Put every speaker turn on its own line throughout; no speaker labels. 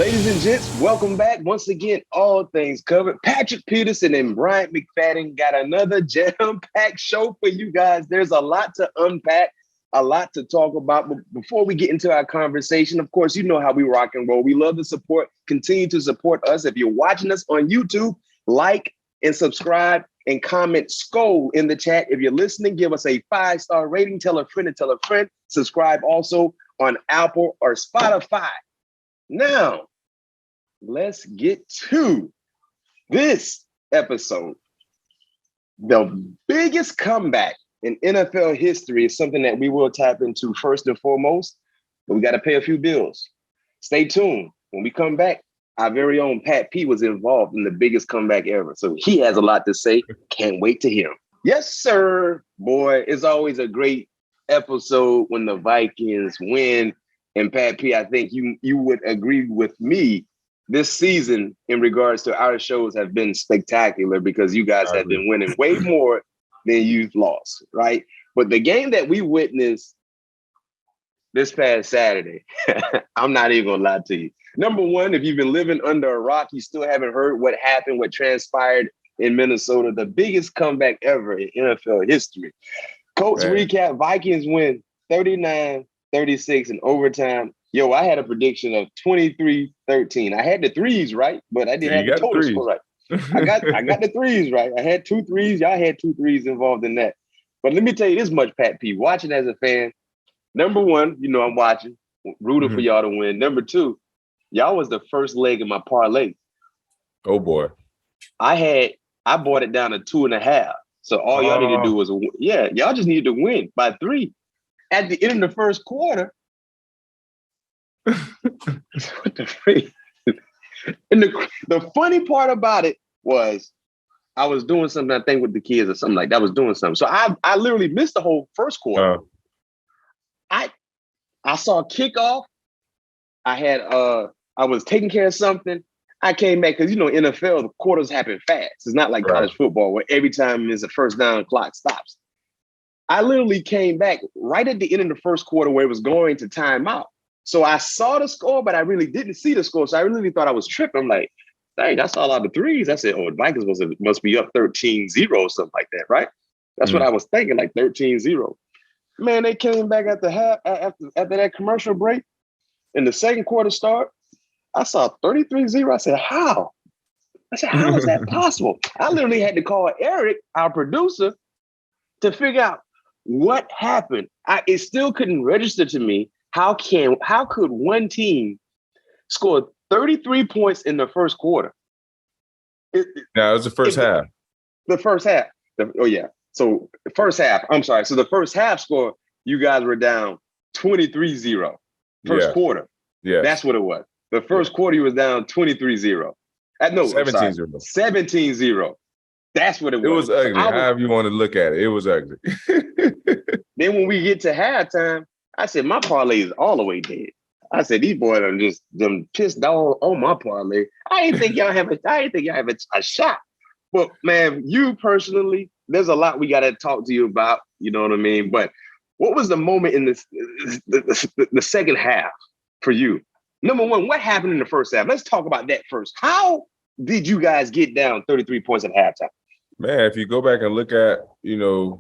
Ladies and gents, welcome back. Once again, all things covered. Patrick Peterson and Bryant McFadden got another jam-packed show for you guys. There's a lot to unpack, a lot to talk about. But before we get into our conversation, of course, you know how we rock and roll. We love the support. Continue to support us. If you're watching us on YouTube, like and subscribe and comment SKOL in the chat. If you're listening, give us a 5-star rating. Tell a friend and tell a friend. Subscribe also on Apple or Spotify. Now, let's get to this episode. The biggest comeback in NFL history is something that we will tap into first and foremost, but we got to pay a few bills. Stay tuned. When we come back, our very own Pat P was involved in the biggest comeback ever. So he has a lot to say. Can't wait to hear him. Yes, sir. Boy, it's always a great episode when the Vikings win. And Pat P, I think you would agree with me. This season, in regards to our shows, have been spectacular because you guys have been winning way more than you've lost, right? But the game that we witnessed this past Saturday, I'm not even gonna lie to you. Number one, if you've been living under a rock, you still haven't heard what happened, what transpired in Minnesota, the biggest comeback ever in NFL history. Colts recap, Vikings win 39-36 in overtime. Yo, I had a prediction of 23-13. I had the threes right, but I didn't have the total score right. I got the threes right. I had 2 threes. Y'all had 2 threes involved in that. But let me tell you this much, Pat P. Watching as a fan, number one, you know I'm watching, rooting for y'all to win. Number two, y'all was the first leg of my parlay.
Oh boy.
I bought it down to 2.5. So all y'all need to do was y'all just needed to win by 3. At the end of the first quarter. What the freak? And the funny part about it was I was doing something, I think, with the kids or something like that. I was doing something. So I literally missed the whole first quarter. I saw kickoff. I was taking care of something. I came back because, you know, NFL, the quarters happen fast. It's not like college football where every time there's a first down, clock stops. I literally came back right at the end of the first quarter where it was going to timeout. So I saw the score, but I really didn't see the score. So I really thought I was tripping. I'm like, dang, I saw a lot of threes. I said, oh, the Vikings must be up 13-0 or something like that, right? That's what I was thinking, like 13-0. Man, they came back at the half after that commercial break. And the second quarter start, I saw 33-0. I said, how? How is that possible? I literally had to call Eric, our producer, to figure out what happened. It still couldn't register to me. How could one team score 33 points in the first quarter?
It was the first half.
The first half. So the first half. I'm sorry. So the first half score, you guys were down 23-0. First quarter. Yeah. That's what it was. The first quarter, you was down 23-0. 17-0. 17-0. That's what it was.
It was ugly. However you want to look at it, it was ugly.
Then when we get to halftime, I said, my parlay is all the way dead. I said, these boys are just them pissed off on my parlay. I didn't think y'all have a shot. But man, you personally, there's a lot we got to talk to you about. You know what I mean? But what was the moment in the second half for you? Number one, what happened in the first half? Let's talk about that first. How did you guys get down 33 points at halftime?
Man, if you go back and look at, you know,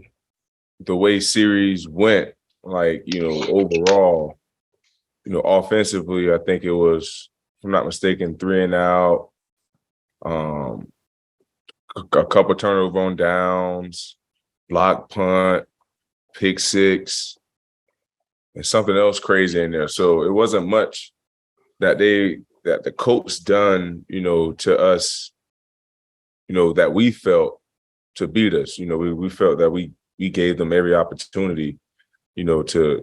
the way series went, like, you know, overall, you know, offensively, I think it was, if I'm not mistaken, 3 and out, a couple turnover on downs, block punt, pick 6, and something else crazy in there. So it wasn't much that the Colts done, you know, to us, you know, that we felt to beat us. You know, we felt that we gave them every opportunity, you know, to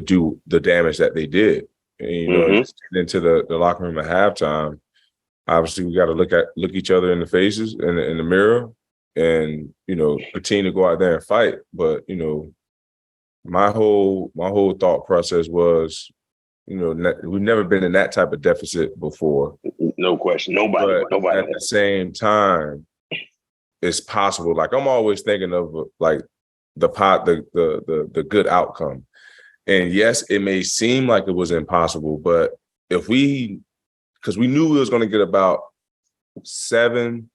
do the damage that they did. And, you know, into the locker room at halftime, obviously we got to look each other in the faces in the mirror and, you know, continue to go out there and fight. But, you know, my whole thought process was, you know, we've never been in that type of deficit before.
No question. Nobody.
At the same time, it's possible. Like, I'm always thinking of like the good outcome. And yes, it may seem like it was impossible, but if we because we knew we was going to get about 7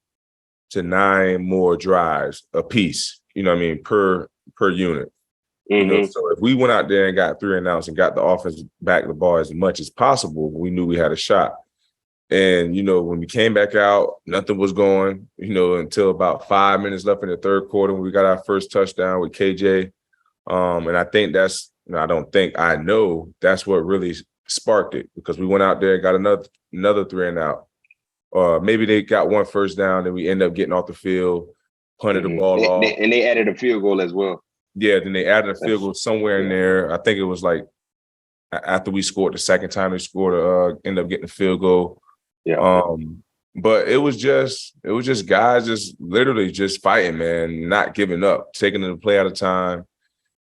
to 9 more drives a piece, you know what I mean, per unit. You know, so if we went out there and got 3 and outs and got the offense back the ball as much as possible, we knew we had a shot. And, you know, when we came back out, nothing was going, you know, until about 5 minutes left in the third quarter when we got our first touchdown with KJ. And I think I know that's what really sparked it, because we went out there and got another 3 and out. Maybe they got 1 first down, then we end up getting off the field, punted the ball off.
And they added a field goal as well. Yeah,
then they added a field goal somewhere in there. I think it was like after we scored the second time they scored, end up getting a field goal. Yeah. But it was just guys just literally just fighting, man, not giving up, taking the play at a time,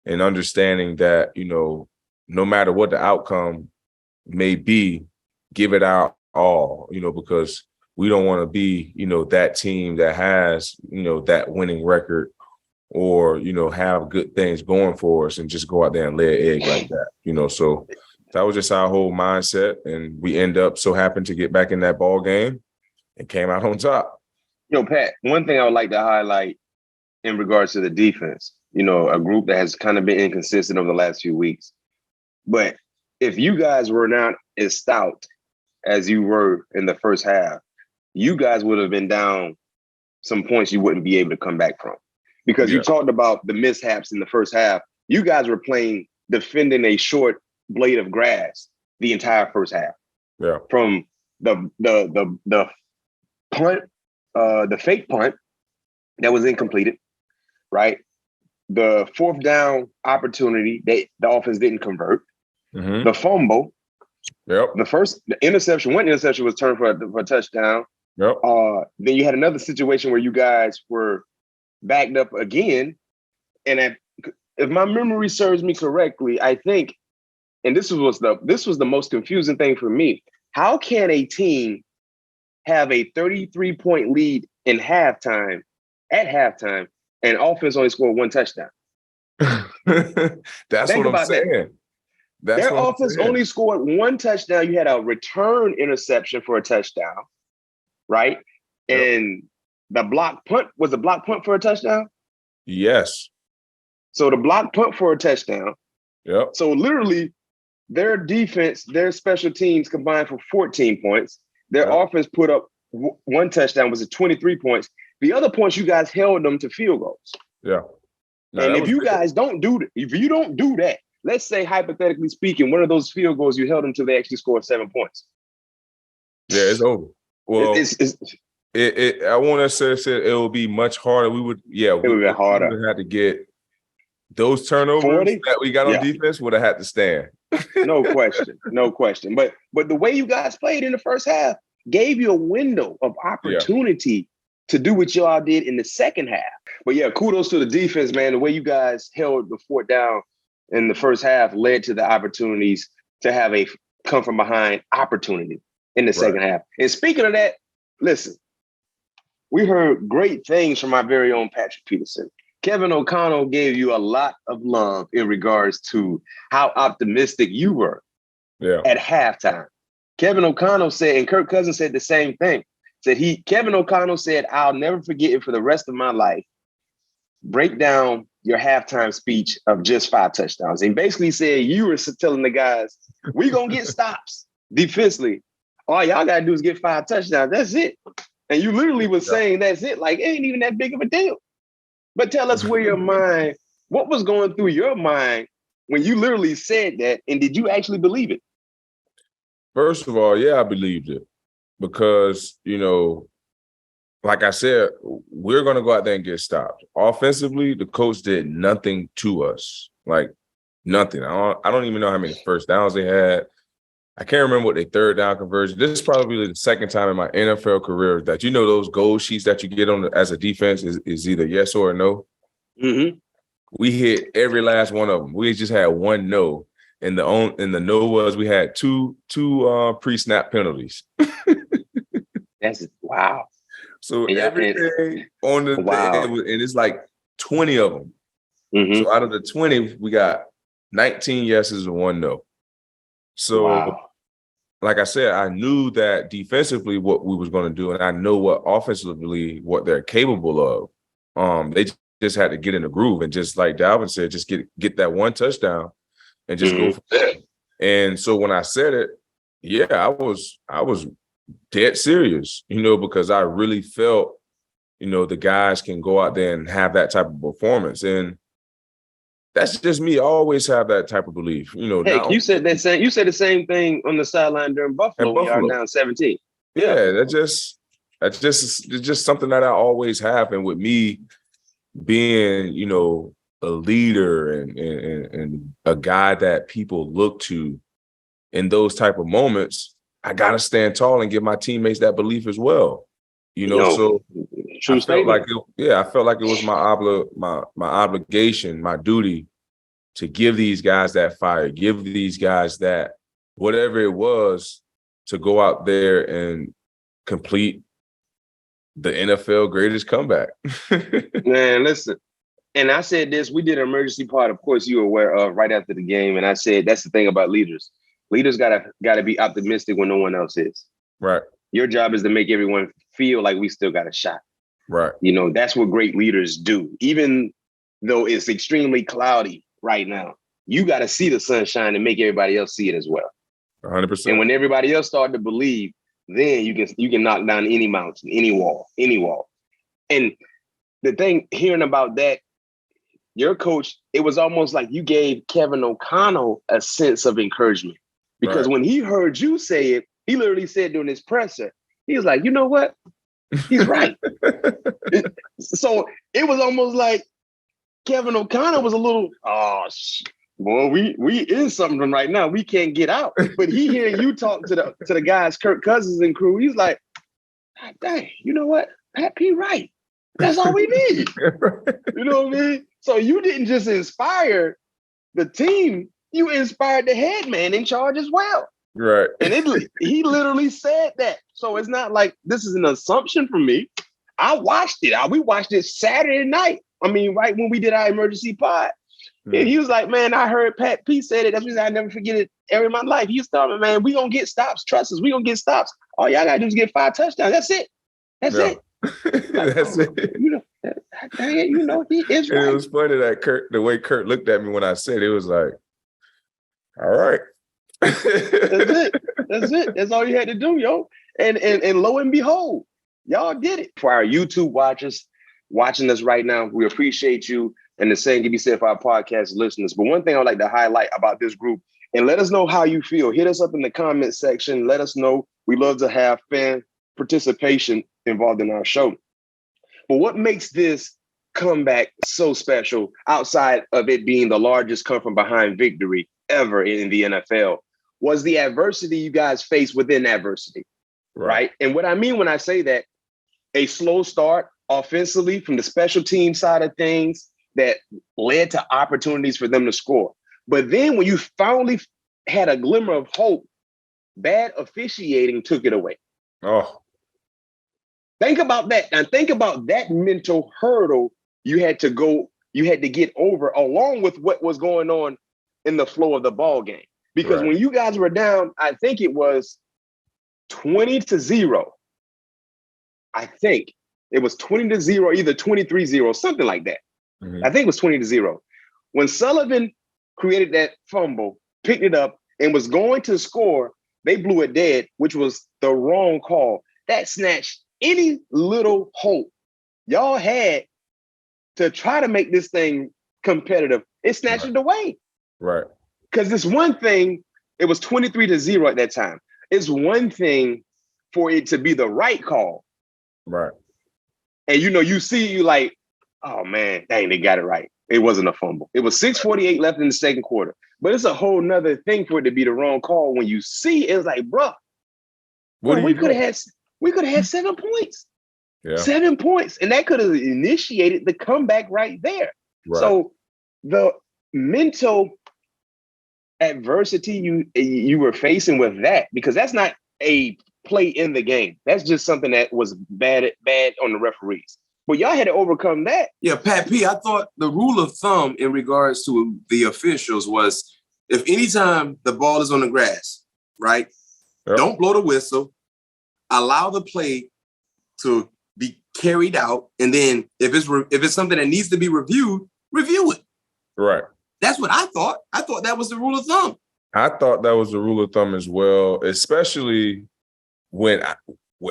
and understanding that, you know, no matter what the outcome may be, give it our all, you know, because we don't want to be, you know, that team that has, you know, that winning record, or, you know, have good things going for us and just go out there and lay an egg like that, you know. So that was just our whole mindset, and we end up so happened to get back in that ball game and came out on top.
Yo, Pat, one thing I would like to highlight in regards to the defense, you know, a group that has kind of been inconsistent over the last few weeks. But if you guys were not as stout as you were in the first half, you guys would have been down some points you wouldn't be able to come back from. Because you talked about the mishaps in the first half. You guys were defending a short blade of grass the entire first half.
Yeah.
From the punt, the fake punt that was incompleted, right? The 4th down opportunity the offense didn't convert. The fumble.
Yep.
The interception, one interception was turned for a touchdown.
Yep.
Then you had another situation where you guys were backed up again. And if my memory serves me correctly, I think, and this was the most confusing thing for me. How can a team have a 33-point lead at halftime, and offense only scored 1 touchdown?
That's what I'm saying.
Their offense only scored 1 touchdown. You had a return interception for a touchdown, right? Yep. And the block punt was a block punt for a touchdown?
Yes.
So the block punt for a touchdown.
Yep.
So literally their defense, their special teams combined for 14 points. Their offense put up 1 touchdown, was at 23 points. The other points, you guys held them to field goals.
Yeah.
And if you guys don't do that, let's say hypothetically speaking, one of those field goals, you held them till they actually scored 7 points.
Yeah, it's over. Well, I want to say it will be much harder. It would be harder. We would have to get those turnovers 40? That we got on defense would have had to stand.
No question. But the way you guys played in the first half gave you a window of opportunity to do what y'all did in the second half. But yeah, kudos to the defense, man. The way you guys held the 4th down in the first half led to the opportunities to have a come from behind opportunity in the second half. And speaking of that, listen, we heard great things from our very own Patrick Peterson. Kevin O'Connell gave you a lot of love in regards to how optimistic you were at halftime. Kevin O'Connell said, and Kirk Cousins said the same thing. Kevin O'Connell said, "I'll never forget it for the rest of my life. Break down your halftime speech of just 5 touchdowns." And basically said, you were telling the guys, we gonna get stops defensively. All y'all gotta do is get 5 touchdowns. That's it. And you literally was saying that's it. Like, it ain't even that big of a deal. But tell us what was going through your mind when you literally said that, and did you actually believe it?
First of all, yeah, I believed it. Because, you know, like I said, we're going to go out there and get stopped. Offensively, the Colts did nothing to us. Like, nothing. I don't even know how many first downs they had. I can't remember what their 3rd down conversion. This is probably the second time in my NFL career that, you know, those goal sheets that you get on as a defense is either yes or no. Mm-hmm. We hit every last one of them. We just had 1 no. And the no was we had two pre-snap penalties.
That's wow.
So everything on the thing, and it's like 20 of them. Mm-hmm. So out of the 20, we got 19 yeses and 1 no. So like I said, I knew that defensively what we was going to do, and I know what offensively what they're capable of. They just had to get in the groove and just like Dalvin said, just get that one touchdown and just go from there. And so when I said it, yeah, I was dead serious, because I really felt, the guys can go out there and have that type of performance. And that's just me. I always have that type of belief.
Heck, you said the same thing on the sideline during Buffalo when y'all down 17.
Yeah, it's just something that I always have. And with me being, a leader and a guy that people look to in those type of moments, I gotta stand tall and give my teammates that belief as well. So
true statement.
I felt like it was my obligation, my duty to give these guys that fire, give these guys that whatever it was to go out there and complete the NFL greatest comeback.
Man, listen. And I said this, we did an emergency pod, of course you were aware of, right after the game. And I said, that's the thing about leaders. Leaders gotta be optimistic when no one else is.
Right.
Your job is to make everyone feel like we still got a shot.
Right.
That's what great leaders do. Even though it's extremely cloudy right now, you got to see the sunshine and make everybody else see it as well.
100%.
And when everybody else started to believe, then you can knock down any mountain, any wall. And the thing, hearing about that, your coach, it was almost like you gave Kevin O'Connell a sense of encouragement. Because when he heard you say it, he literally said during his presser, he was like, you know what? He's right. So it was almost like Kevin O'Connell was a little, well, we in something right now. We can't get out. But he hearing you talk to the guys, Kirk Cousins and crew, he's like, God dang, you know what? Pat P right. That's all we need. You know what I mean? So you didn't just inspire the team, you inspired the head man in charge as well.
Right.
And he literally said that. So it's not like this is an assumption from me. I watched it. We watched it Saturday night. I mean, right when we did our emergency pod. And he was like, man, I heard Pat P said it. That's reason I never forget it ever in my life. He was telling me, man, we going to get stops. Trust us. We going to get stops. All y'all got to do is get 5 touchdowns. That's it. That's it. Like,
that's it.
He is right.
It was funny that the way Kurt looked at me when I said it was like, all right.
That's it. That's all you had to do, yo. And lo and behold, y'all did it. For our YouTube watchers watching us right now, we appreciate you. And the same can be said for our podcast listeners. But one thing I'd like to highlight about this group, and let us know how you feel. Hit us up in the comment section. Let us know. We love to have fan participation involved in our show. But what makes this comeback so special, outside of it being the largest come from behind victory ever in the NFL, was the adversity you guys faced within adversity, right? And what I mean when I say that, a slow start offensively from the special team side of things that led to opportunities for them to score. But then when you finally had a glimmer of hope, bad officiating took it away.
Oh.
Think about that. And think about that mental hurdle you had to get over, along with what was going on in the flow of the ball game. Because when you guys were down, I think it was 20-0. I think it was 20-0, either 23-0, something like that. I think it was 20-0. When Sullivan created that fumble, picked it up, and was going to score, they blew it dead, which was the wrong call. That snatched any little hope y'all had to try to make this thing competitive. It snatched it away.
Right.
Because it's one thing, it was 23-0 at that time. It's one thing for it to be the right call.
Right.
And you like, oh man, dang, they got it right. It wasn't a fumble. It was 6:48 left in the second quarter. But it's a whole nother thing for it to be the wrong call when you see it's like, bro, we could have had 7 points. Yeah. 7 points. And that could have initiated the comeback right there. Right. So the mental adversity you were facing with that, because that's not a play in the game. That's just something that was bad on the referees. But y'all had to overcome that.
Yeah, Pat P, I thought the rule of thumb in regards to the officials was if anytime the ball is on the grass, right,
Yep.
Don't blow the whistle. Allow the play to be carried out, and then if it's something that needs to be reviewed, review it.
Right.
That's what I thought. I thought that was the rule of thumb.
I thought that was the rule of thumb as well, especially when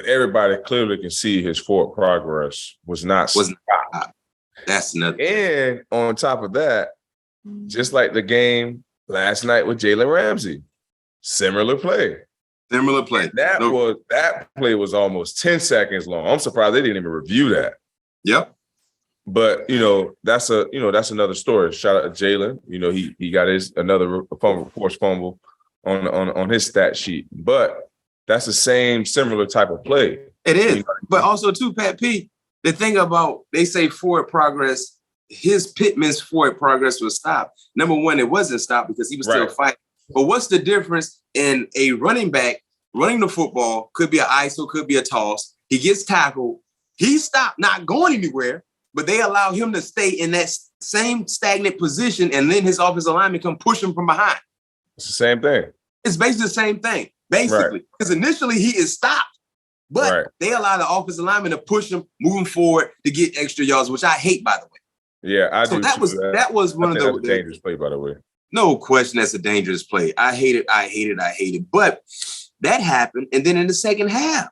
everybody clearly can see his forward progress was not stopped.
That's nothing.
And on top of that, just like the game last night with Jalen Ramsey, similar play. That play was almost 10 seconds long. I'm surprised they didn't even review that.
Yep.
But that's another story. Shout out to Jalen. He got another forced fumble on his stat sheet. But that's the same similar type of play.
It is. But also too, Pat P, the thing about, they say forward progress, his Pittman's forward progress was stopped. Number one, it wasn't stopped because he was still fighting. But what's the difference in a running back running the football? Could be an ISO, could be a toss. He gets tackled. He stopped, not going anywhere, but they allow him to stay in that same stagnant position, and then his offensive lineman come push him from behind.
It's the same thing.
It's basically the same thing, basically. Because initially he is stopped, but they allow the offensive lineman to push him moving forward to get extra yards, which I hate, by the way.
Yeah, I do.
That was one of the
dangerous play, by the way.
No question, that's a dangerous play. I hate it. But that happened, and then in the second half,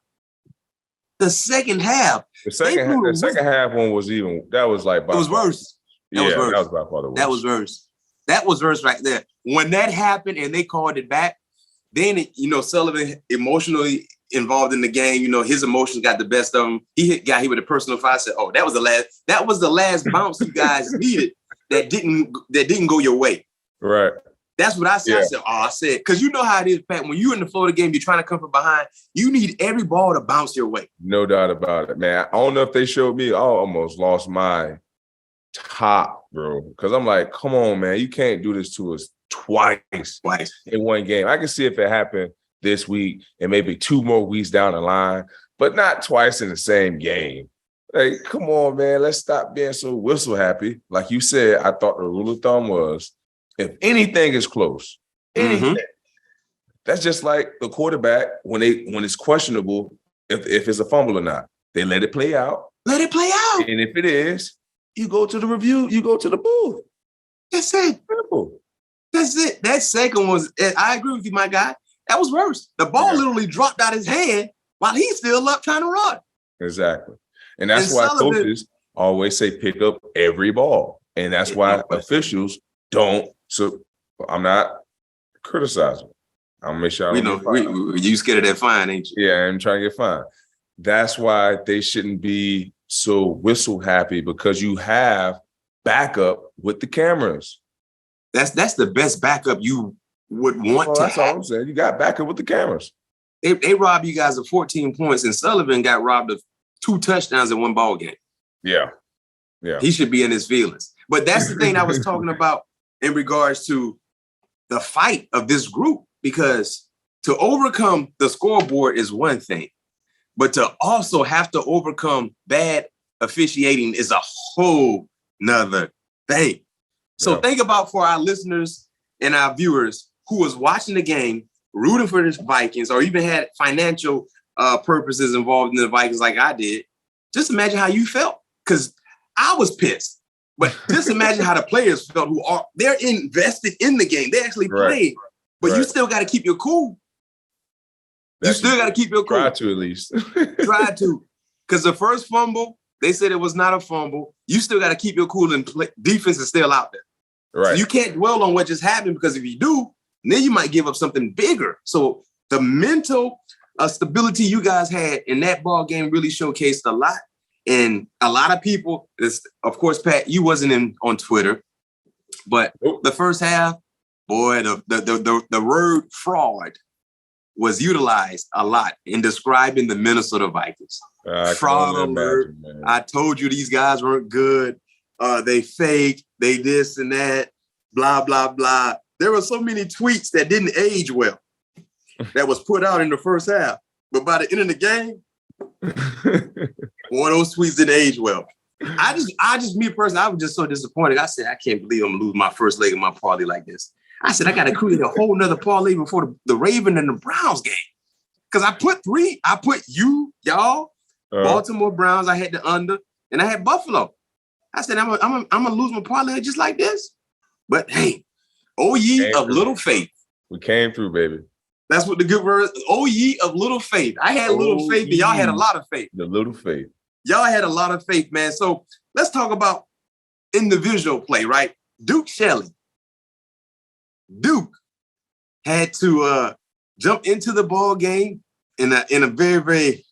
the second half one was even. That was like. It was worse.
That was by far the worst.
That was worse. That was worse right there. When that happened and they called it back, then Sullivan emotionally involved in the game. His emotions got the best of him. He got hit with a personal foul. I said, "Oh, that was the last bounce you guys needed. That didn't go your way."
Right.
That's what I said. Yeah. I said, because you know how it is, Pat. When you're in the Florida game, you're trying to come from behind. You need every ball to bounce your way.
No doubt about it, man. I don't know if they showed me. I almost lost my top, bro. Because I'm like, come on, man. You can't do this to us twice in one game. I can see if it happened this week and maybe 2 more weeks down the line, but not twice in the same game. Like, come on, man. Let's stop being so whistle happy. Like you said, I thought the rule of thumb was, if anything is close, that's just like the quarterback when it's questionable if it's a fumble or not. They let it play out.
Let it play out.
And if it is, you go to the review, you go to the booth.
That's it. Simple. That's it. That second was, I agree with you, my guy. That was worse. The ball literally dropped out his hand while he's still up trying to run.
Exactly. And that's why coaches always say pick up every ball. And that's why officials don't. So I'm not criticizing. I'll make sure
you scared of that fine, ain't you?
Yeah, I'm trying to get fined. That's why they shouldn't be so whistle happy, because you have backup with the cameras.
That's the best backup you would want to have.
That's all I'm saying. You got backup with the cameras.
They robbed you guys of 14 points, and Sullivan got robbed of 2 touchdowns in one ball game.
Yeah.
He should be in his feelings. But that's the thing I was talking about in regards to the fight of this group, because to overcome the scoreboard is one thing, but to also have to overcome bad officiating is a whole nother thing. So think about, for our listeners and our viewers who was watching the game, rooting for the Vikings, or even had financial purposes involved in the Vikings like I did. Just imagine how you felt, because I was pissed. But just imagine how the players felt they're invested in the game. They actually played, but you still got to keep your cool. You still got to keep your cool.
Try to, at least.
Try to. Because the first fumble, they said it was not a fumble. You still got to keep your cool, and defense is still out there.
Right.
So you can't dwell on what just happened, because if you do, then you might give up something bigger. So the mental stability you guys had in that ball game really showcased a lot. And a lot of people, of course, Pat, you wasn't on Twitter, but the first half, boy, the word fraud was utilized a lot in describing the Minnesota Vikings. Fraud alert. I told you these guys weren't good. They fake. They this and that. Blah, blah, blah. There were so many tweets that didn't age well that was put out in the first half. But by the end of the game, boy, those tweets didn't age well. Me personally, I was just so disappointed. I said, I can't believe I'm gonna lose my first leg of my parlay like this. I said, I got to create a whole nother parlay before the Raven and the Browns game. Because I put y'all, Baltimore Browns, I had the under, and I had Buffalo. I said, I'm gonna lose my parlay just like this. But hey, oh ye of little faith.
We came through, baby.
That's what the good word is. Oh ye of little faith. I had little faith, but y'all had a lot of faith.
The little faith.
Y'all had a lot of faith, man. So let's talk about individual play, right? Duke Shelley. Duke had to jump into the ball game in a very, very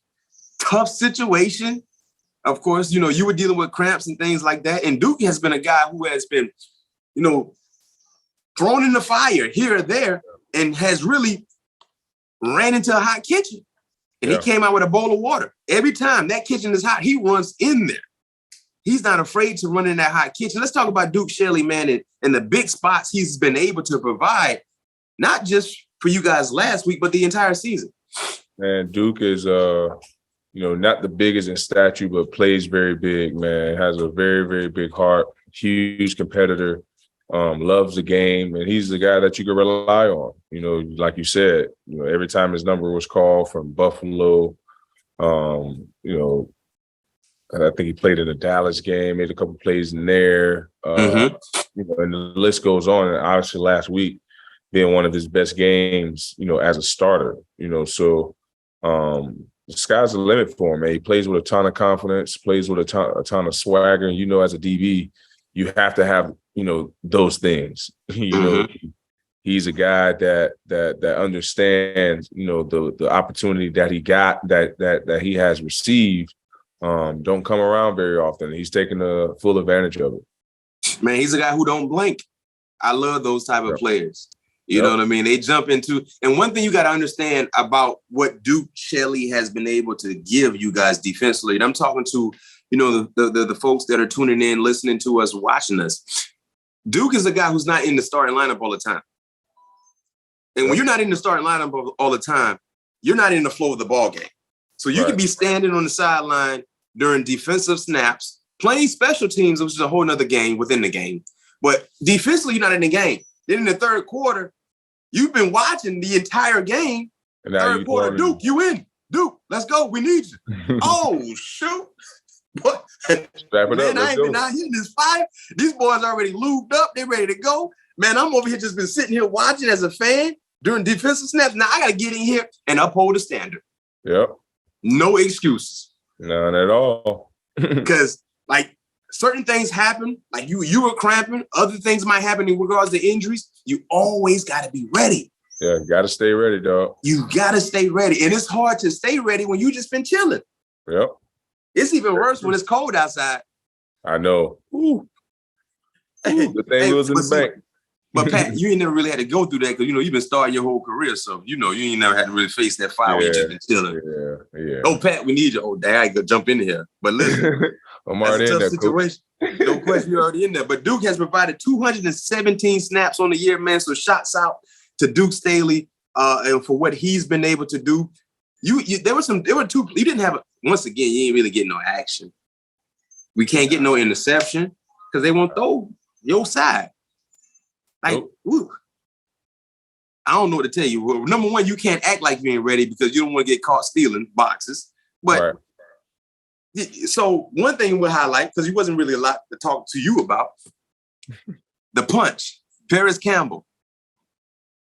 tough situation. Of course, you know, you were dealing with cramps and things like that. And Duke has been a guy who has been, you know, thrown in the fire here or there and has really ran into a hot kitchen. And he came out with a bowl of water. Every time that kitchen is hot, he runs in there. He's not afraid to run in that hot kitchen. Let's talk about Duke Shelley, man, and the big spots he's been able to provide, not just for you guys last week, but the entire season.
Man, Duke is, not the biggest in stature, but plays very big, man. Has a very, very big heart, huge competitor, loves the game, and he's the guy that you can rely on. You know, like you said, you know, every time his number was called from Buffalo, I think he played in the Dallas game, made a couple plays in there, and the list goes on. And obviously last week being one of his best games, you know, as a starter, you know, so the sky's the limit for him, man. He plays with a ton of confidence, plays with a ton of swagger. And, you know, as a DB, you have to have, you know, those things. You know, he's a guy that understands, you know, the opportunity that he got, that he has received, don't come around very often. He's taking a full advantage of it.
Man, he's a guy who don't blink. I love those type of players. You know what I mean? They jump into, and one thing you got to understand about what Duke Shelley has been able to give you guys defensively, and I'm talking to, you know, the folks that are tuning in, listening to us, watching us. Duke is a guy who's not in the starting lineup all the time. And when you're not in the starting lineup all the time, you're not in the flow of the ball game. So you can be standing on the sideline during defensive snaps, playing special teams, which is a whole nother game within the game. But defensively, you're not in the game. Then in the third quarter, you've been watching the entire game. And third quarter, Duke, you in. Duke, let's go. We need you. Oh, shoot. What?
Wrap it
man,
up.
I ain't been out here in this fire. These boys already lubed up. They're ready to go. Man, I'm over here just been sitting here watching as a fan during defensive snaps. Now I got to get in here and uphold the standard.
Yep.
No excuses.
None at all.
Because, like, certain things happen. Like, you were cramping. Other things might happen in regards to injuries. You always got to be ready.
Yeah, got to stay ready, dog.
You got to stay ready. And it's hard to stay ready when you just been chilling.
Yep.
It's even worse when it's cold outside.
I know. Ooh. The thing was in the bank.
But Pat, you ain't never really had to go through that because, you know, you've been starting your whole career. So, you know, you ain't never had to really face that fire when you just been chilling.
Yeah.
Oh, Pat, we need you. Oh, dang, I got to jump in here. But listen,
I'm already
that's a
in
tough
there,
situation. No question, you're already in there. But Duke has provided 217 snaps on the year, man. So shots out to Duke Staley and for what he's been able to do. There were two. You didn't have, once again, you ain't really getting no action. We can't get no interception because they won't throw your side. Like, ooh. I don't know what to tell you. Well, number one, you can't act like you ain't ready because you don't want to get caught stealing boxes. But so one thing we'll highlight, because he wasn't really a lot to talk to you about, the punch. Paris Campbell.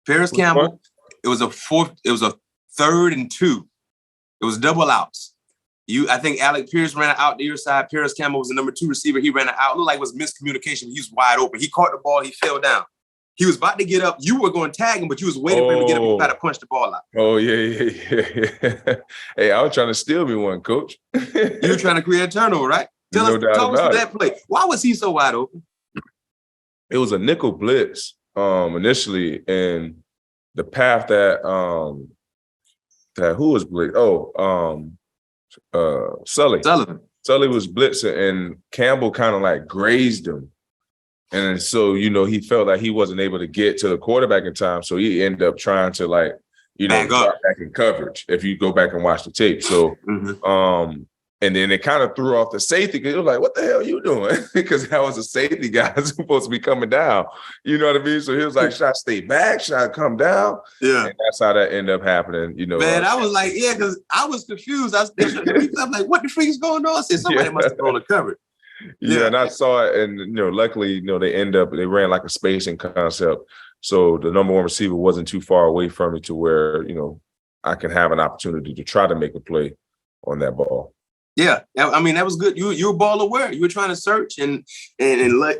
It was a 3rd and 2. It was double outs. I think Alec Pierce ran it out the near side. Paris Campbell was the number 2 receiver. He ran it out. It looked like it was miscommunication. He was wide open. He caught the ball. He fell down. He was about to get up. You were going to tag him, but you was waiting for him to get up and try to punch the ball out.
Oh, yeah. Hey, I was trying to steal me one, coach.
You were trying to create a turnover, right? Tell us about that play. Why was he so wide open?
It was a nickel blitz initially, and the path that who was blitz? Sully. Sully was blitzing, and Campbell kind of like grazed him. And so, you know, he felt like he wasn't able to get to the quarterback in time. So he ended up trying to, like, you know, back in coverage if you go back and watch the tape. So And then it kind of threw off the safety because it was like, what the hell are you doing? Because that was a safety guy that's supposed to be coming down. You know what I mean? So he was like, should I stay back? Should I come down?
Yeah.
And that's how that ended up happening. You know,
man, I was like, yeah, because I was confused. I'm like, what the freak is going on? I said, somebody must have thrown a cover.
Yeah, and I saw it, and luckily, they ran like a spacing concept. So the number one receiver wasn't too far away from me to where, I can have an opportunity to try to make a play on that ball.
Yeah, I mean, that was good. You were ball aware. You were trying to search, and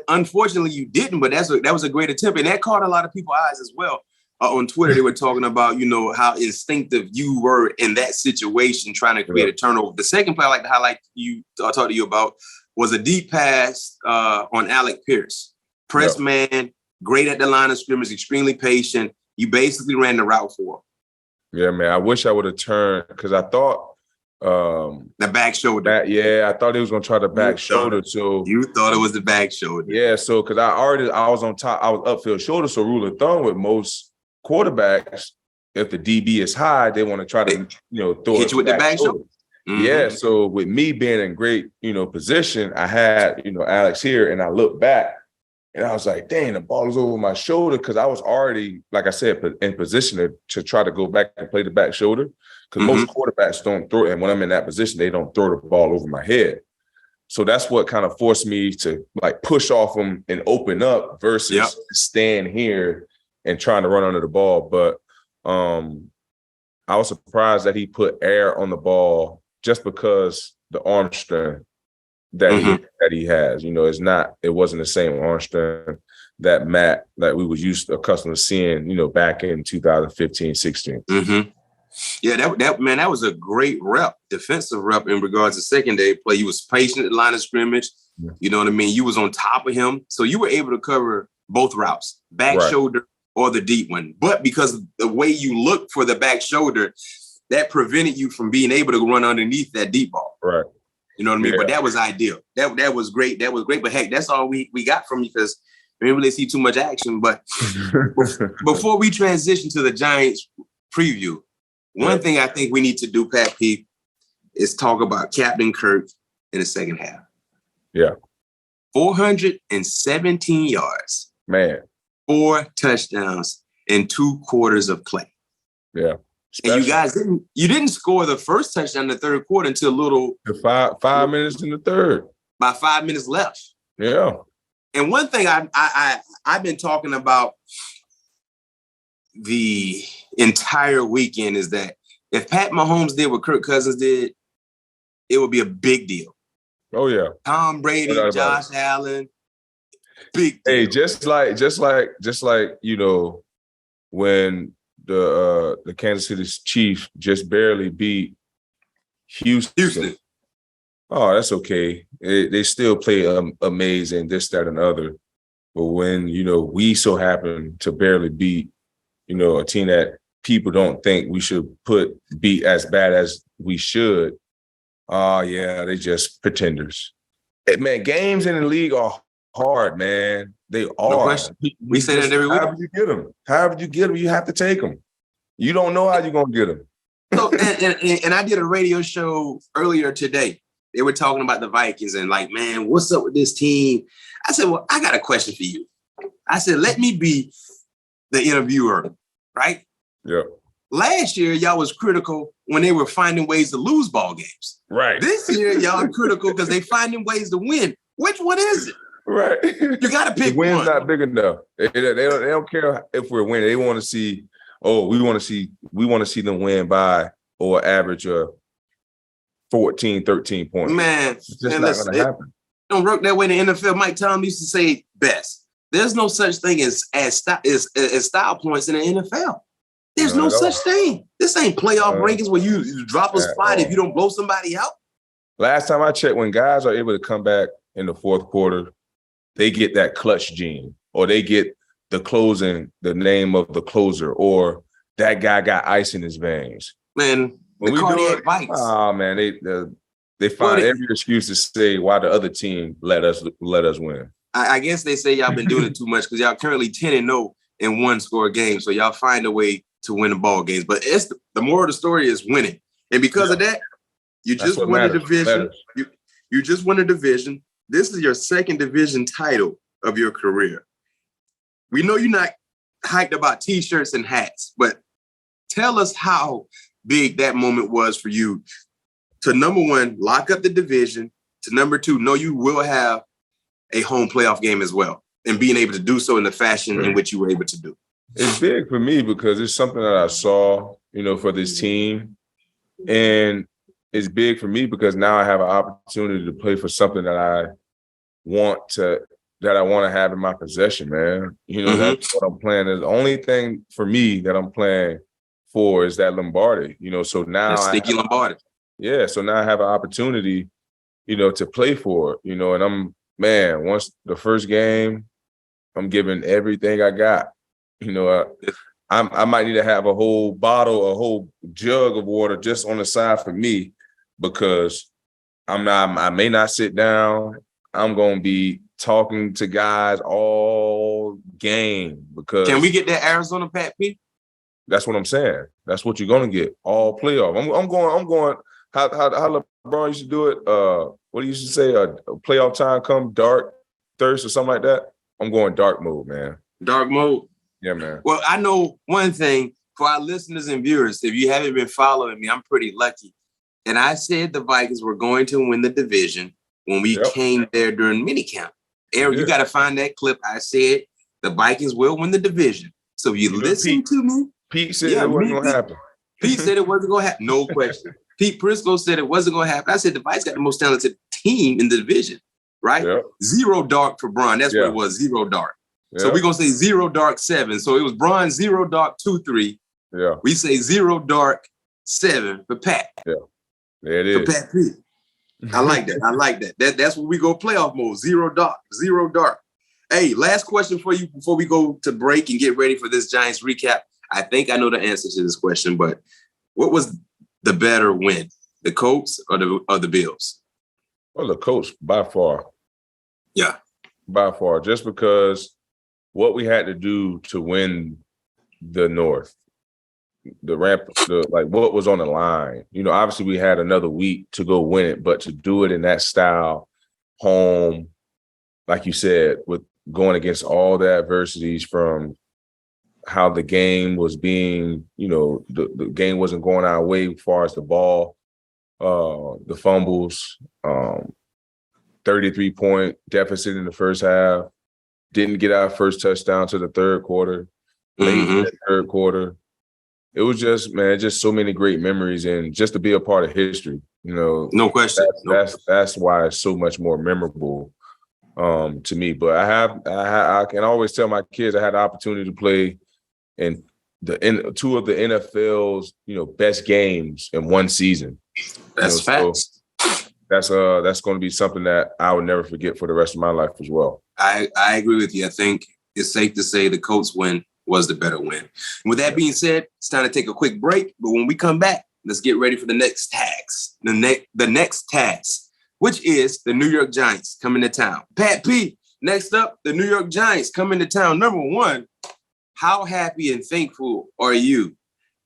unfortunately, you didn't. But that was a great attempt, and that caught a lot of people's eyes as well. On Twitter, they were talking about how instinctive you were in that situation, trying to create a turnover. The second play I like to highlight talk to you about was a deep pass on Alec Pierce. Press man, great at the line of scrimmage, extremely patient. You basically ran the route for him.
Yeah, man. I wish I would have turned because I thought.
The back shoulder.
I thought he was gonna try the back shoulder. So
you thought it was the back shoulder.
Yeah, so because I was on top, I was upfield shoulder. So rule of thumb with most quarterbacks, if the DB is high, they want to try to throw
hit you with the back shoulder.
Mm-hmm. Yeah. So with me being in great position, I had Alex here, and I looked back, and I was like, dang, the ball is over my shoulder because I was already, like I said, in position to try to go back and play the back shoulder. Because most quarterbacks don't throw, and when I'm in that position, they don't throw the ball over my head. So that's what kind of forced me to push off them and open up versus stand here and trying to run under the ball. But I was surprised that he put air on the ball just because the arm strength that he has. It wasn't the same arm strength that Matt that we was accustomed to seeing, back in 2015, 16.
Mm-hmm. Yeah, that was a great defensive rep in regards to secondary play. You was patient at the line of scrimmage. Yeah. You know what I mean? You was on top of him. So you were able to cover both routes, back shoulder or the deep one. But because of the way you looked for the back shoulder, that prevented you from being able to run underneath that deep ball.
Right.
You know what I mean? Yeah. But that was ideal. That was great. That was great. But heck, that's all we got from you because we didn't really see too much action. But before we transition to the Giants preview, one thing I think we need to do, Pat P, is talk about Captain Kirk in the second half.
Yeah.
417 yards.
Man.
4 touchdowns in 2 quarters of play.
Yeah.
Special. And you guys didn't score the first touchdown in the third quarter until
five minutes in the third.
By 5 minutes left.
Yeah.
And one thing I've been talking about the entire weekend is that if Pat Mahomes did what Kirk Cousins did, it would be a big deal.
Oh yeah,
Tom Brady, Josh Allen, big deal.
Hey, just like when the Kansas City Chiefs just barely beat Houston. Oh, that's okay. They still play amazing, this, that, and the other. But when we so happen to barely beat a team that people don't think we should beat as bad as we should. Oh, yeah, they just pretenders. Man, games in the league are hard, man. They are.
No question. We say that every week.
However you get them, you have to take them. You don't know how you're going to get them.
So, and I did a radio show earlier today. They were talking about the Vikings and man, what's up with this team? I said, well, I got a question for you. I said, let me be the interviewer, right?
Yeah.
Last year, y'all was critical when they were finding ways to lose ball games.
Right.
This year, y'all are critical because they finding ways to win. Which one is it?
Right.
You got to pick
the win's
one.
Not big enough. They don't care if we're winning. They want to see. Oh, we want to see them win by or average of 14, 13 points.
Man,
it's just not going to happen.
It don't work that way in the NFL. Mike Tomlin used to say best. There's no such thing as style points in the NFL. There's no such thing. This ain't playoff rankings where you drop a spot if you don't blow somebody out.
Last time I checked, when guys are able to come back in the fourth quarter, they get that clutch gene, or they get the name of the closer, or that guy got ice in his veins.
Man, when the cardiac bites.
Oh man, they find every excuse to say why the other team let us win.
I guess they say y'all been doing it too much because y'all currently 10-0 in one score games, so y'all find a way to win the ball games. But the moral of the story is winning, and because of that, You just won a division. You just won a division. This is your second division title of your career. We know you're not hyped about T-shirts and hats, but tell us how big that moment was for you to, number one, lock up the division, to number two, know you will have a home playoff game as well, and being able to do so in the fashion in which you were able to do.
It's big for me because it's something that I saw, for this team. And it's big for me because now I have an opportunity to play for something that I want to have in my possession, man. That's what I'm playing. The only thing for me that I'm playing for is that Lombardi, so now
sticky Lombardi.
Yeah. So now I have an opportunity, to play for it, and once the first game, I'm giving everything I got. I might need to have a whole jug of water just on the side for me because I may not sit down. I'm going to be talking to guys all game because.
Can we get that Arizona Pat P?
That's what I'm saying. That's what you're going to get all playoff. I'm going. How LeBron used to do it? What do you used to say? Playoff time come dark thirst or something like that. I'm going dark mode, man.
Dark mode.
Yeah, man.
Well, I know one thing for our listeners and viewers. If you haven't been following me, I'm pretty lucky. And I said the Vikings were going to win the division when we came there during minicamp. Eric, you got to find that clip. I said the Vikings will win the division. So you listen to me.
Pete said it wasn't going to happen.
Pete said it wasn't going to happen. No question. Pete Prisco said it wasn't going to happen. I said the Vikings got the most talented team in the division, right? Yep. Zero dark for Bron. That's what it was, zero dark. Yep. So we're going to say zero dark 7. So it was Bron 0 dark 2-3.
Yeah.
We say 0 dark 7 for Pat.
Yeah. There it is.
For Pat P. I like that. That's what we go playoff mode. 0 dark. Hey, last question for you before we go to break and get ready for this Giants recap. I think I know the answer to this question, but what was the better win, the Colts or the Bills?
Well, the Colts by far.
Yeah.
By far, just because what we had to do to win the North, what was on the line. Obviously we had another week to go win it, but to do it in that style, home, like you said, with going against all the adversities from how the game was being, the game wasn't going our way as far as the ball, the fumbles, 33-point deficit in the first half, didn't get our first touchdown to the third quarter, late in the third quarter. It was just so many great memories, and just to be a part of history,
No question.
That's why it's so much more memorable to me. But I can always tell my kids I had the opportunity to play in two of the NFL's best games in one season.
That's facts.
So that's going to be something that I would never forget for the rest of my life as well.
I agree with you. I think it's safe to say the Colts win was the better win. And with that being said, it's time to take a quick break. But when we come back, let's get ready for the next task. The next task, which is the New York Giants coming to town. Pat P, next up, the New York Giants coming to town. Number one, how happy and thankful are you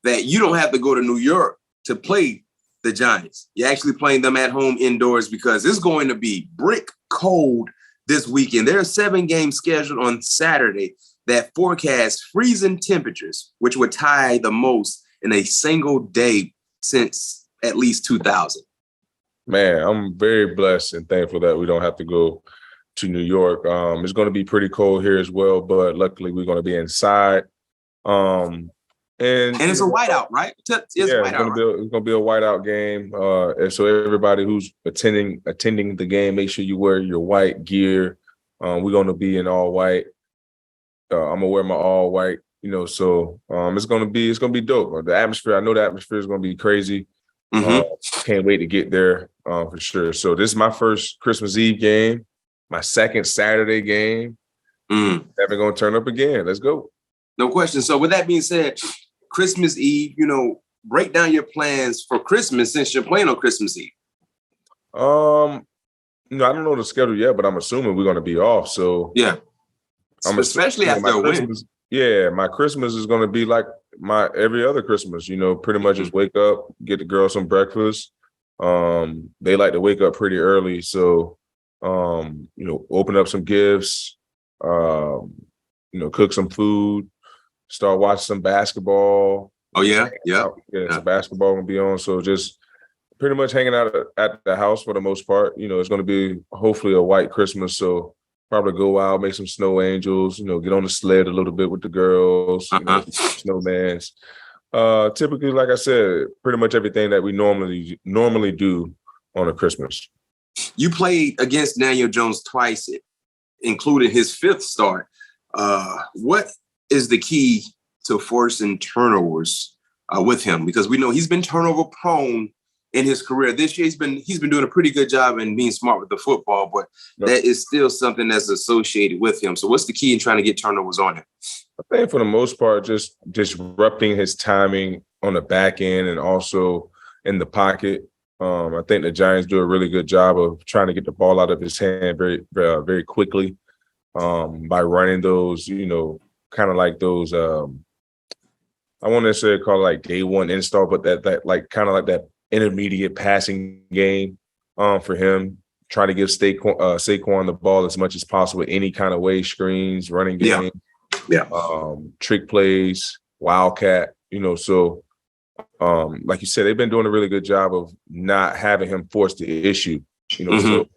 that you don't have to go to New York to play the Giants? You're actually playing them at home indoors because it's going to be brick cold this weekend. There are 7 games scheduled on Saturday that forecast freezing temperatures, which would tie the most in a single day since at least 2000.
Man, I'm very blessed and thankful that we don't have to go to New York. It's going to be pretty cold here as well, but luckily we're going to be inside. And
it's a whiteout, right? It's going
to be a whiteout game. And so everybody who's attending the game, make sure you wear your white gear. We're going to be in all white. I'm gonna wear my all white, so it's gonna be dope. The atmosphere, I know the atmosphere is gonna be crazy. Can't wait to get there for sure. So this is my first Christmas Eve game, my second Saturday game. Never gonna turn up again. Let's go.
No question. So with that being said, Christmas Eve, break down your plans for Christmas since you're playing on Christmas Eve.
I don't know the schedule yet, but I'm assuming we're gonna be off. So
yeah. Especially after a win.
Yeah, my Christmas is going to be like my every other Christmas, pretty much just wake up, get the girl some breakfast, They like to wake up pretty early. So, open up some gifts, cook some food, start watching some basketball.
Oh, yeah?
Yeah. Some basketball gonna be on. So just pretty much hanging out at the house for the most part. It's going to be hopefully a white Christmas. So probably go out, make some snow angels, get on the sled a little bit with the girls, snowmans. Typically, like I said, pretty much everything that we normally do on a Christmas.
You played against Daniel Jones twice, including his fifth start. What is the key to forcing turnovers with him? Because we know he's been turnover prone in his career. This year, he's been doing a pretty good job in being smart with the football, but that is still something that's associated with him. So what's the key in trying to get turnovers on him?
I think for the most part, just disrupting his timing on the back end and also in the pocket. I think the Giants do a really good job of trying to get the ball out of his hand very, very quickly by running those, kind of like those, I won't necessarily call it like day one install, but that like kind of like that intermediate passing game for him, trying to give Saquon the ball as much as possible, any kind of way, screens, running game, trick plays, wildcat, so like you said, they've been doing a really good job of not having him force the issue, so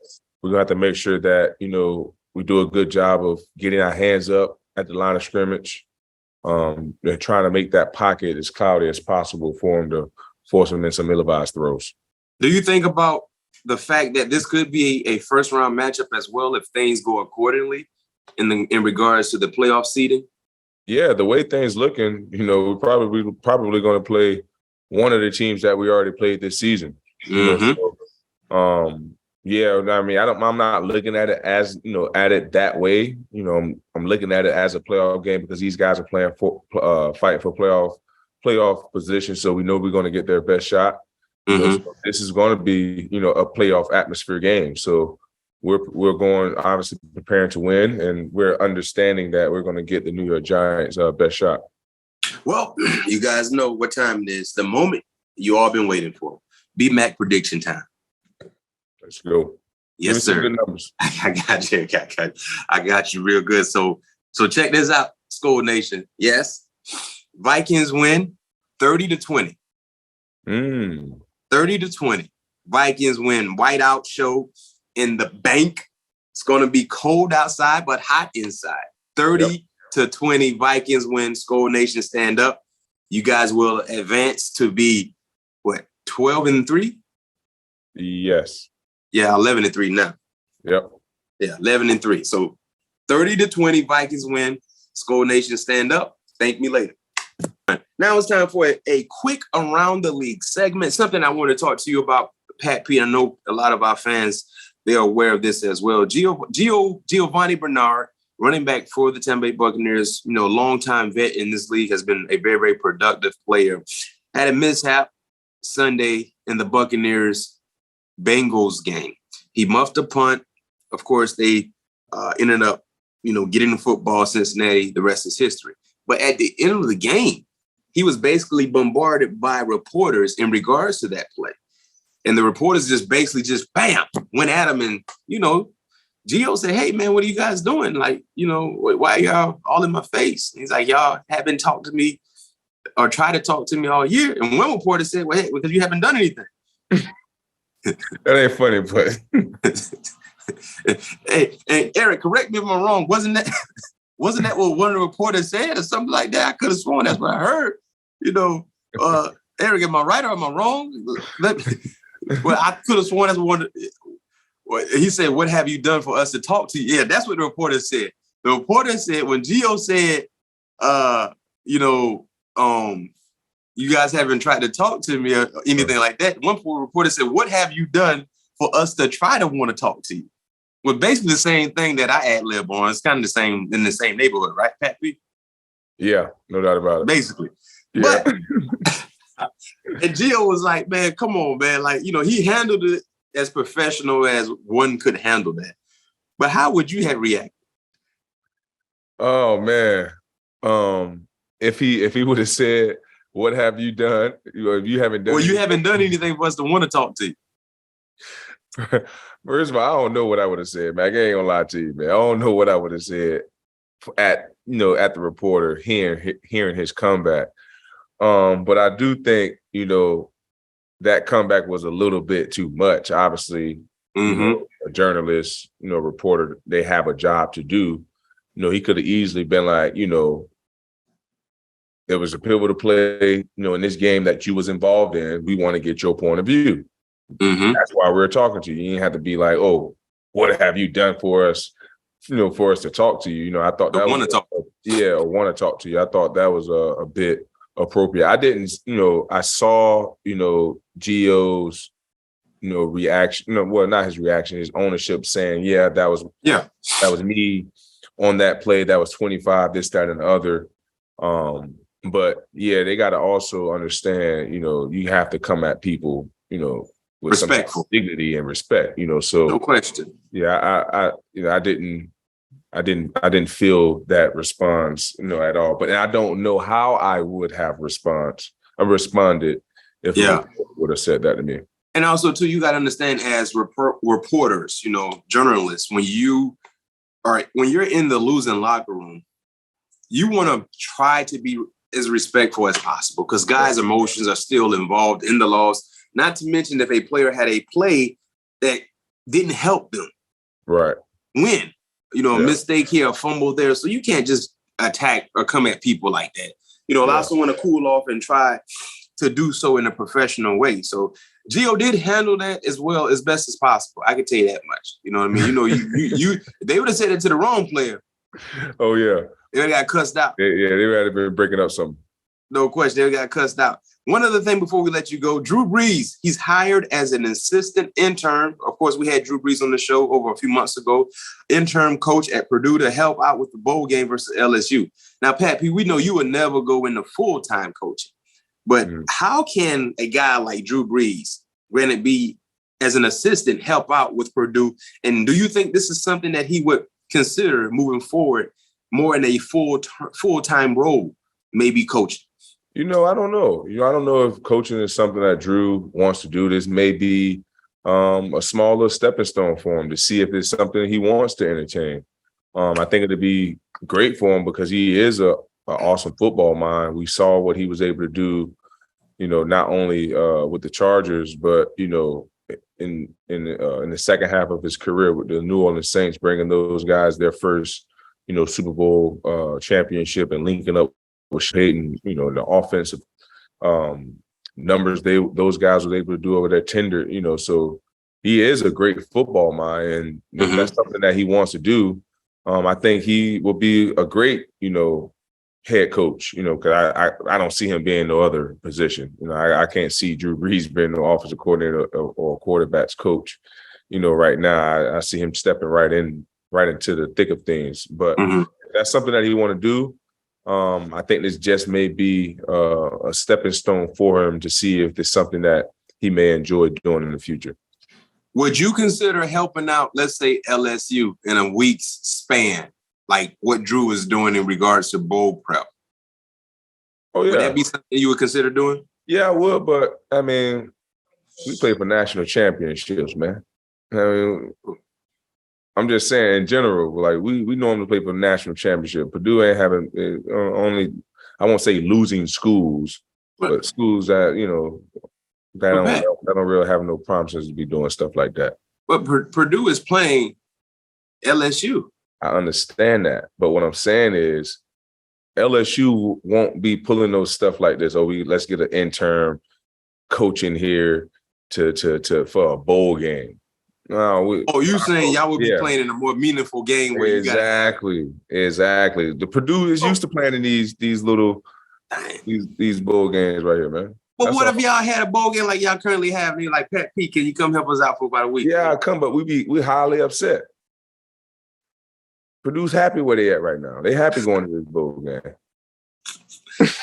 we're gonna have to make sure that, we do a good job of getting our hands up at the line of scrimmage, and trying to make that pocket as cloudy as possible for him to force him in some ill-advised throws.
Do you think about the fact that this could be a first-round matchup as well if things go accordingly in regards to the playoff seeding?
Yeah, the way things looking, we're probably going to play one of the teams that we already played this season. I'm not looking at it as at it that way. I'm looking at it as a playoff game because these guys are playing for fighting for playoff position, so we know we're going to get their best shot. So this is going to be a playoff atmosphere game. So we're going obviously preparing to win, and we're understanding that we're going to get the New York Giants' best shot.
Well, you guys know what time it is. The moment you all been waiting for. BMac prediction time.
Let's go.
Yes, sir.
Good numbers.
I got you. I got you real good. So check this out, SKOL Nation. Yes, Vikings win 30-20. 30-20. Vikings win. Whiteout show in the bank. It's going to be cold outside, but hot inside. 30-20. Vikings win. SKOL Nation, stand up. You guys will advance to be, 12-3?
Yes.
Yeah, 11-3 now.
Yep.
Yeah, 11-3. So 30-20, Vikings win. SKOL Nation, stand up. Thank me later. Now it's time for a quick around the league segment, something I want to talk to you about, Pat P. I know a lot of our fans, they are aware of this as well. Gio Bernard, running back for the Tampa Bay Buccaneers, longtime vet in this league, has been a very, very productive player. Had a mishap Sunday in the Buccaneers Bengals game. He muffed a punt. Of course, they ended up, getting the football. Cincinnati, the rest is history. But at the end of the game, he was basically bombarded by reporters in regards to that play. And the reporters just bam, went at him. And, Gio said, hey, man, what are you guys doing? Like, why are y'all all in my face? And he's like, y'all haven't talked to me or tried to talk to me all year. And one reporter said, well, hey, because you haven't done anything.
That ain't funny, but.
Hey, Eric, correct me if I'm wrong. Wasn't that what one of the reporters said or something like that? I could have sworn that's what I heard. Eric, am I right or am I wrong? Well, I could have sworn that's one. He said, what have you done for us to talk to you? Yeah, that's what the reporter said. The reporter said when Gio said, you guys haven't tried to talk to me or anything like that. One reporter said, what have you done for us to try to want to talk to you? Well, basically the same thing that I ad-lib on. It's kind of the same in the same neighborhood, right, Pat P?
Yeah, no doubt about it.
Basically.
Yeah.
But and Gio was like, man, come on, man. Like, he handled it as professional as one could handle that. But how would you have reacted?
Oh, man. If he would have said, what have you done? If you haven't done
you haven't done anything for us to want to talk to you.
First of all, I don't know what I would have said, man. I ain't gonna lie to you, man. I don't know what I would have said at the reporter hearing his comeback. But I do think, that comeback was a little bit too much. Obviously, a journalist, reporter, they have a job to do. He could have easily been like, there was a pivotal play, in this game that you was involved in. We want to get your point of view. That's why we're talking to you. You didn't have to be like, oh, what have you done for us, for us to talk to you? I thought that
or
want to talk to you. I thought that was a bit appropriate. I didn't, I saw, Gio's, reaction, well, not his reaction, his ownership saying, that was me on that play. That was 25, this, that, and the other. But they got to also understand, you have to come at people, with
respectful
some dignity and respect, so
no question.
I didn't feel that response, at all. But I don't know how I would have responded if he would have said that to me.
And also, too, you got to understand as reporters, journalists, when you're in the losing locker room, you want to try to be as respectful as possible because guys' emotions are still involved in the loss. Not to mention if a player had a play that didn't help them win. A mistake here, a fumble there. So you can't just attack or come at people like that. Allow someone to cool off and try to do so in a professional way. So Gio did handle that as well as best as possible. I can tell you that much. You know what I mean? You they would have said it to the wrong player.
Oh, yeah.
They got cussed out.
They would have been breaking up something.
No question. They got cussed out. One other thing before we let you go, Drew Brees, he's hired as an assistant intern. Of course, we had Drew Brees on the show over a few months ago, intern coach at Purdue to help out with the bowl game versus LSU. Now, Pat P, we know you would never go into full-time coaching, but how can a guy like Drew Brees, granted be as an assistant, help out with Purdue? And do you think this is something that he would consider moving forward more in a full-time role, maybe coaching?
I don't know. I don't know if coaching is something that Drew wants to do. This may be a smaller stepping stone for him to see if it's something he wants to entertain. I think it'd be great for him because he is an awesome football mind. We saw what he was able to do, not only with the Chargers, but, in the second half of his career with the New Orleans Saints, bringing those guys their first, Super Bowl championship and linking up with Peyton, the offensive numbers those guys were able to do over their tender, so he is a great football mind, and if that's something that he wants to do, I think he will be a great, head coach, because I don't see him being no other position. I can't see Drew Brees being no offensive coordinator or quarterback's coach, right now. I see him stepping right into the thick of things. But if that's something that he want to do, I think this just may be a stepping stone for him to see if there's something that he may enjoy doing in the future.
Would you consider helping out, let's say, LSU in a week's span, like what Drew is doing in regards to bowl prep?
Oh, yeah.
Would that be something you would consider doing?
Yeah, I would, but, I mean, we play for national championships, man. I mean, I'm just saying in general, like we normally play for the national championship. Purdue ain't having only, I won't say losing schools, but schools that, that don't really have no promises to be doing stuff like that.
But Purdue is playing LSU.
I understand that. But what I'm saying is LSU won't be pulling those stuff like this. Let's get an intern coach in here to for a bowl game. No,
you saying y'all would be playing in a more meaningful game where
exactly. The Purdue is used to playing in these little these bowl games right here, man.
But what if y'all had a bowl game like y'all currently have? And you're like, Pat P, can you come help us out for about a week?
Yeah, I'll come, but we highly upset. Purdue's happy where they at right now. They happy going to this bowl game.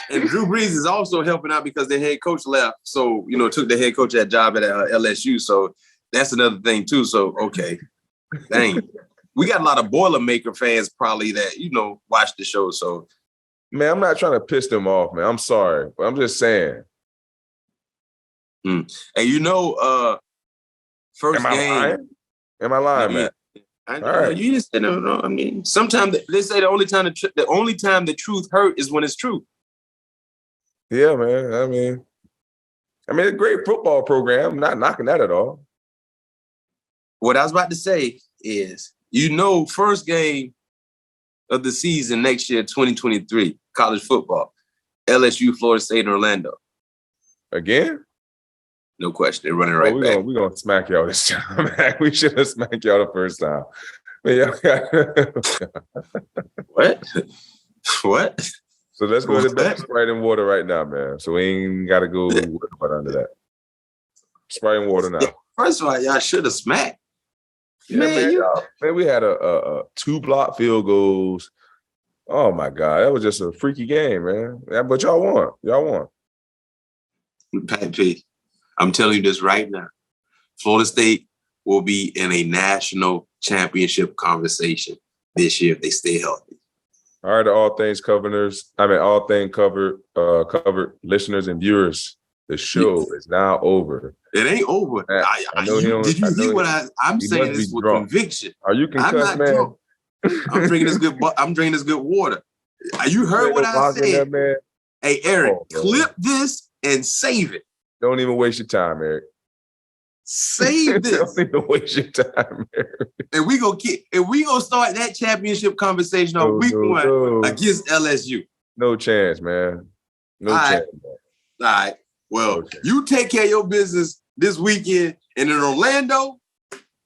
And Drew Brees is also helping out because the head coach left. So, took the head coach that job at LSU. So that's another thing too. So, okay. Dang. We got a lot of Boilermaker fans probably that, watch the show. So,
man, I'm not trying to piss them off, man. I'm sorry, but I'm just saying.
And First game.
Am I lying, man?
I know you just said no. I mean, sometimes they say the only time the truth hurt is when it's true.
Yeah, man. I mean, a great football program. I'm not knocking that at all.
What I was about to say is, first game of the season next year, 2023, college football, LSU, Florida State, and Orlando.
Again?
No question. They're running right back.
We're going to smack y'all this time, man. We should have smacked y'all the first time.
What? What?
So let's go to the Sprite and water right now, man. So we ain't got to go under that. Sprite and water now.
First of all, y'all should have smacked.
Yeah, man, we had a 2-block field goals. Oh, my God. That was just a freaky game, man. Yeah, but y'all won.
Pat P, I'm telling you this right now. Florida State will be in a national championship conversation this year if they stay healthy.
All right, all things covered listeners and viewers. The show is now over.
It ain't over. Did you hear what I'm saying? This with conviction.
Are you concussed, man?
Drunk. I'm drinking this good water. You heard what I said,
man?
Hey, Eric, clip this and save it.
Don't even waste your time, Eric.
Save this.
Don't even waste your time, Eric.
And we gonna start that championship conversation on week 1 against LSU.
No chance, man. No chance.
Man. All right. Well, you take care of your business this weekend, and in Orlando,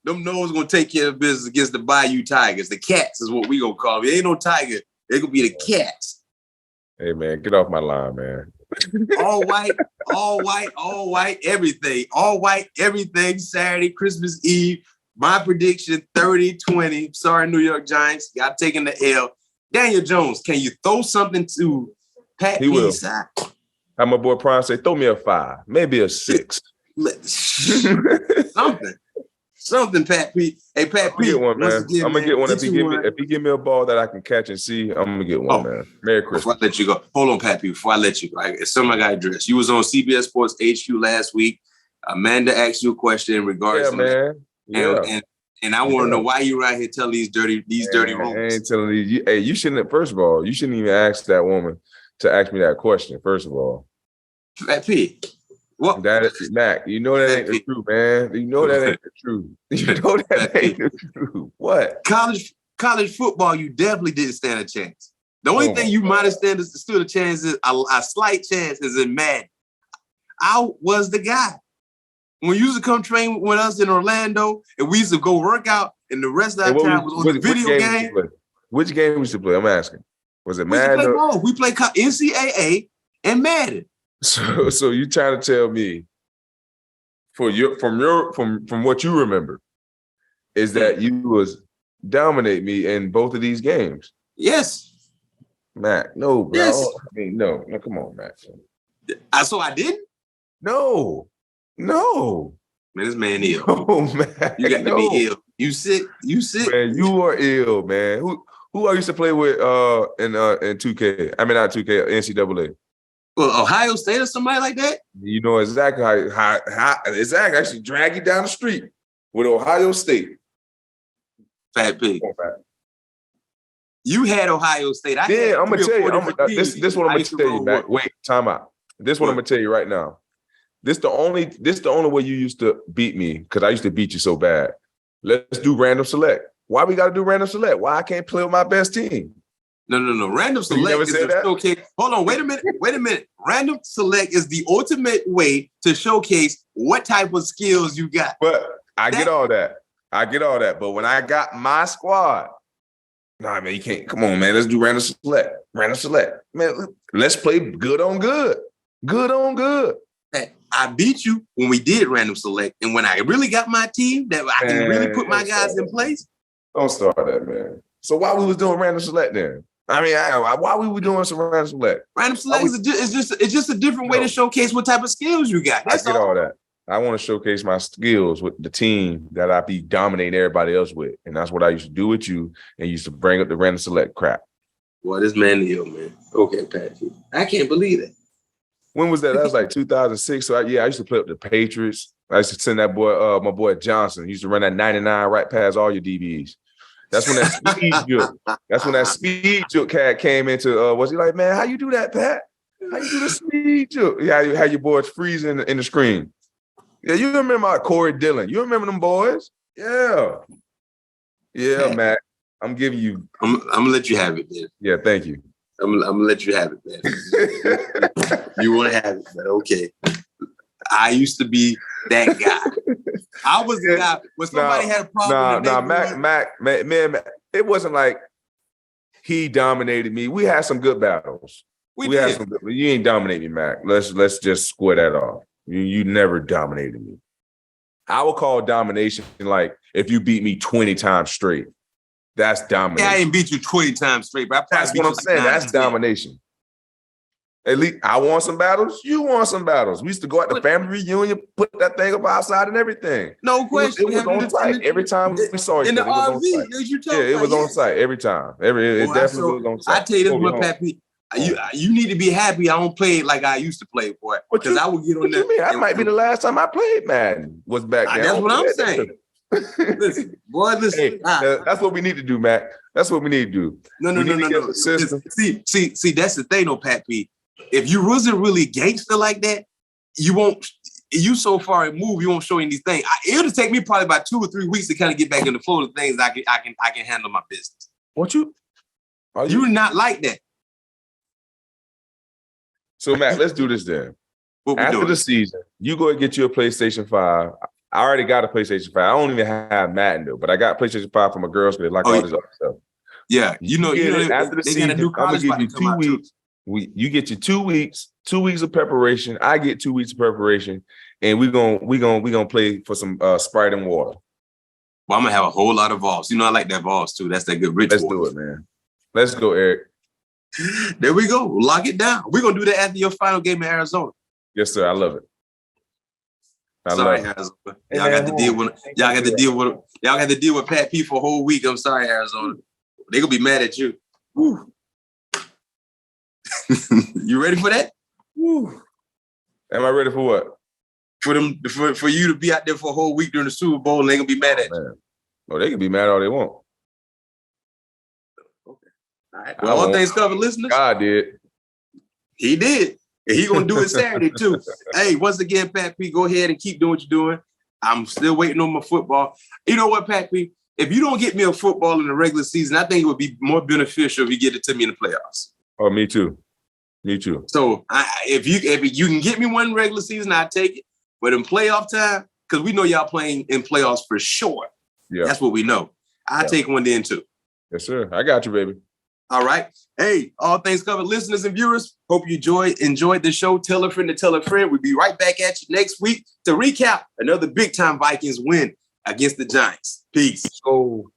them Noahs gonna take care of business against the Bayou Tigers. The Cats is what we gonna call them. It ain't no Tiger. They gonna be the Cats.
Hey, man, get off my line, man.
All white, everything. All white, everything. Saturday, Christmas Eve. My prediction, 30-20. Sorry, New York Giants. Y'all taking the L. Daniel Jones, can you throw something to Pat P's side?
How my boy Prime say, throw me a 5, maybe a 6.
Something, Pat P. Hey, Pat P.
Get one, man. I'm gonna get one. If he give me a ball that I can catch and see, I'm gonna get one, man. Merry Christmas.
Before I let you go, hold on, Pat P. Before I let you go, something I got to address. You was on CBS Sports HQ last week. Amanda asked you a question in regards to
man.
That. And I want to know why you right here telling these dirty rumors.
I ain't telling you. Hey, you shouldn't. First of all, you shouldn't even ask that woman to ask me that question. First of all,
Pat P. What?
That is Mac. You know that ain't the truth, man. You know that ain't the truth. You know that ain't the truth. What?
College football, you definitely didn't stand a chance. The only thing you might have stood a chance is a slight chance is in Madden. I was the guy. When you used to come train with us in Orlando, and we used to go work out, and the rest of our time was on the video game.
Which game we used to play? I'm asking. Was it Madden?
We played NCAA and Madden.
So you trying to tell me from what you remember is that you was dominate me in both of these games?
Yes.
Mac, no, bro.
Yes.
I mean, no, come on, Mac.
So I didn't?
No.
Man, this man ill.
Oh, man.
You got to be ill. You sick.
Man, you are ill, man. Who I used to play with in 2K? I mean, not 2K, NCAA.
Well, Ohio State or somebody like that?
You know exactly how exactly actually drag you down the street with Ohio State.
Fat pig. You had Ohio State.
I'm gonna tell you. This what I'm gonna tell you, Mac. Wait, time out. This what I'm gonna tell you right now. This the only way you used to beat me, because I used to beat you so bad. Let's do random select. Why we gotta do random select? Why I can't play with my best team?
No. Random select is a showcase. Hold on, wait a minute. Random select is the ultimate way to showcase what type of skills you got.
But I get all that. But when I got my squad, nah, man, you can't. Come on, man. Let's do random select. Man, let's play good on good. Good on good.
Hey, I beat you when we did random select. And when I really got my team that I can really put my guys in place.
Don't start that, man. So why we was doing random select then? I mean, why we were doing some random select?
Random select is just a different way to showcase what type of skills you got.
That's all that. I want to showcase my skills with the team that I be dominating everybody else with. And that's what I used to do with you, and used to bring up the random select crap.
Boy, this man ill, man. Okay, Pat. I can't believe it.
When was that? That was like 2006. So I used to play up the Patriots. I used to send that boy, my boy Johnson. He used to run that 99 right past all your DBs. That's when that speed juke. That's when that speed juke cat came into. Was he like, man, how you do that, Pat? How you do the speed juke? Yeah, how your boys freezing in the screen. Yeah, you remember Corey Dillon? You remember them boys? Yeah, Matt. I'm giving you.
I'm gonna let you have it, man.
Yeah, thank you.
I'm gonna let you have it, man. You want to have it, man? Okay. I used to be that guy. I was the guy when somebody had a problem.
Mac, it wasn't like he dominated me. We had some good battles. We had some good, you ain't dominate me, Mac. Let's just square that off. You never dominated me. I would call domination like if you beat me 20 times straight. That's domination.
Yeah, I ain't beat you 20 times straight, but
that's what I'm saying. That's domination. At least I won some battles. You won some battles. We used to go at the family reunion, put that thing up outside and everything.
No question.
It was on site every time we saw each other. It was on site every time. It definitely was on site.
I tell you this, what Pat P. You need to be happy I don't play like I used to play, boy. Because I would get on there.
What you mean? That might be the last time I played Madden. Was back then.
That's what I'm saying. Listen. Hey,
that's what we need to do, Mac. That's what we need to do.
No. See, that's the thing, though, Pat P. If you wasn't really gangster like that, you won't. You so far removed, you won't show any things. It'll take me probably about 2 or 3 weeks to kind of get back in the flow of things. I can handle my business.
What you?
You're not like that.
So, Matt, let's do this then. After the season, you go and get you a PlayStation 5. I already got a PlayStation 5. I don't even have Madden though, but I got PlayStation 5 from a girl because they like all this other stuff.
Yeah,
after the season, I'm gonna give you 2 weeks. You get your 2 weeks, 2 weeks of preparation. I get 2 weeks of preparation, and we gonna play for some Sprite and water.
Well, I'm gonna have a whole lot of Vols. I like that Vols too. That's that good rich.
Let's do it, man. Let's go, Eric.
There we go. Lock it down. We're gonna do that after your final game in Arizona.
Yes, sir. I love it.
Sorry, Arizona. Y'all got to deal with Pat P for a whole week. I'm sorry, Arizona. They gonna be mad at you. Woo. You ready for that?
Woo. Am I ready for what?
For you to be out there for a whole week during the Super Bowl and they gonna be mad at you.
Oh, they can be mad all they want.
Okay. All right. Well, all things covered, listeners.
God did.
He did. And he gonna do it Saturday too. Hey, once again, Pat P, go ahead and keep doing what you're doing. I'm still waiting on my football. You know what, Pat P? If you don't get me a football in the regular season, I think it would be more beneficial if you get it to me in the playoffs.
Oh, me too. Me too.
So if you can get me one regular season, I'll take it. But in playoff time, because we know y'all playing in playoffs for sure. Yeah. That's what we know. I'll take one then too.
Yes, sir. I got you, baby.
All right. Hey, all things covered, listeners and viewers. Hope you enjoyed the show. Tell a friend to tell a friend. We'll be right back at you next week to recap another big-time Vikings win against the Giants. Peace.
So